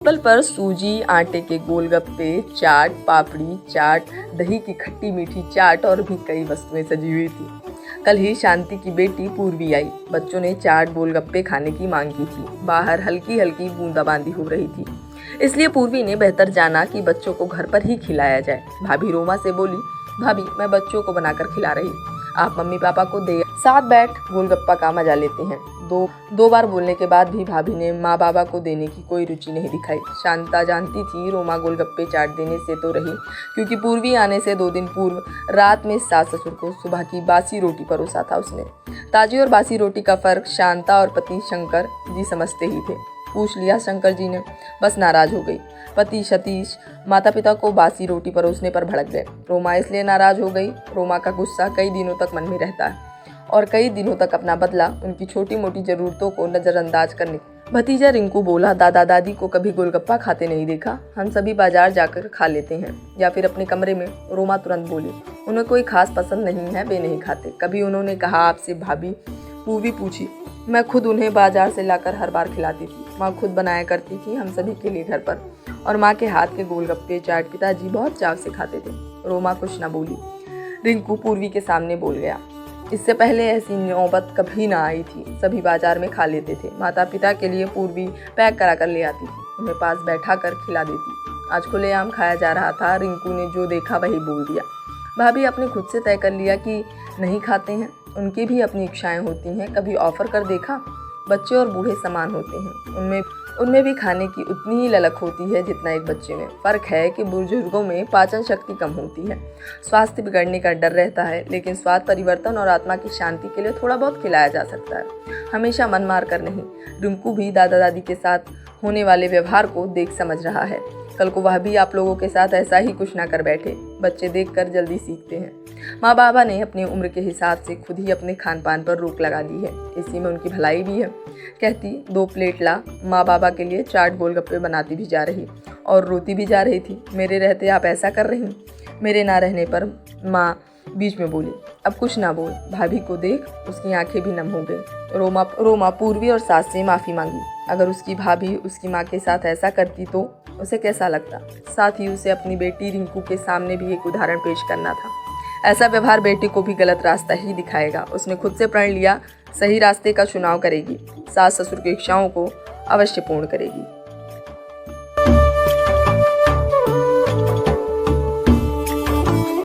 Table पर सूजी, आटे के गोलगप्पे, चाट, पापड़ी चाट, दही की खट्टी मीठी चाट और भी कई वस्तुएं सजी हुई थी। कल ही शांति की बेटी पूर्वी आई। बच्चों ने चाट गोलगप्पे खाने की मांग की थी। बाहर हल्की हल्की बूंदाबांदी हो रही थी, इसलिए पूर्वी ने बेहतर जाना कि बच्चों को घर पर ही खिलाया जाए। भाभी रोमा से बोली, भाभी मैं बच्चों को बनाकर खिला रही, आप मम्मी पापा को दे साथ बैठ गोलगप्पा का मजा लेते हैं। दो बार बोलने के बाद भी भाभी ने माँ बाबा को देने की कोई रुचि नहीं दिखाई। शांता जानती थी रोमा गोलगप्पे चाट देने से तो रही, क्योंकि पूर्वी आने से 2 दिन पूर्व रात में सास ससुर को सुबह की बासी रोटी परोसा था उसने। ताजी और बासी रोटी का फर्क शांता और पति शंकर जी समझते ही थे। पूछ लिया शंकर जी ने, बस नाराज हो गई। पति सतीश माता पिता को बासी रोटी परोसने पर भड़क गए। रोमा इसलिए नाराज हो गई, रोमा का गुस्सा कई दिनों तक मन में रहता है और कई दिनों तक अपना बदला उनकी छोटी मोटी जरूरतों को नजरअंदाज करने। भतीजा रिंकू बोला, दादा दादी को कभी गोलगप्पा खाते नहीं देखा, हम सभी बाजार जाकर खा लेते हैं या फिर अपने कमरे में। रोमा तुरंत बोली, उन्हें कोई खास पसंद नहीं है, वे नहीं खाते। कभी उन्होंने कहा आपसे? भाभी पूर्वी पूछी। मैं खुद उन्हें बाजार से लाकर हर बार खिलाती थी, माँ खुद बनाया करती थी हम सभी के लिए घर पर, और माँ के हाथ के गोलगप्पे चाट पिताजी बहुत चाव से खाते थे। रोमा कुछ न बोली। रिंकू पूर्वी के सामने बोल गया, इससे पहले ऐसी नौबत कभी ना आई थी, सभी बाजार में खा लेते थे। माता पिता के लिए पूर्वी पैक करा कर ले आती थी, उन्हें पास बैठा कर खिला देती। आज खुलेआम खाया जा रहा था, रिंकू ने जो देखा वही बोल दिया। भाभी आपने खुद से तय कर लिया कि नहीं खाते हैं, उनकी भी अपनी इच्छाएं होती हैं, कभी ऑफर कर देखा? बच्चे और बूढ़े समान होते हैं, उनमें भी खाने की उतनी ही ललक होती है जितना एक बच्चे में। फ़र्क है कि बुजुर्गों में पाचन शक्ति कम होती है, स्वास्थ्य बिगड़ने का डर रहता है, लेकिन स्वाद परिवर्तन और आत्मा की शांति के लिए थोड़ा बहुत खिलाया जा सकता है, हमेशा मन मार कर नहीं। रिंकू भी दादा दादी के साथ होने वाले व्यवहार को देख समझ रहा है। कल को वह भी आप लोगों के साथ ऐसा ही कुछ ना कर बैठे। बच्चे देखकर जल्दी सीखते हैं। माँ बाबा ने अपनी उम्र के हिसाब से खुद ही अपने खान पान पर रोक लगा दी है, इसी में उनकी भलाई भी है। कहती 2 प्लेट ला, माँ बाबा के लिए चाट गोलगप्पे बनाती भी जा रही और रोती भी जा रही थी। मेरे रहते आप ऐसा कर रही? मेरे ना रहने पर माँ बीच में बोली, अब कुछ ना बोल, भाभी को देख, उसकी आंखें भी नम हो गई। रोमा पूर्वी और सास से माफ़ी मांगी। अगर उसकी भाभी उसकी माँ के साथ ऐसा करती तो उसे कैसा लगता? साथ ही उसे अपनी बेटी रिंकू के सामने भी एक उदाहरण पेश करना था। ऐसा व्यवहार बेटी को भी गलत रास्ता ही दिखाएगा। उसने खुद से प्रण लिया, सही रास्ते का चुनाव करेगी, सास ससुर की इच्छाओं को अवश्य पूर्ण करेगी।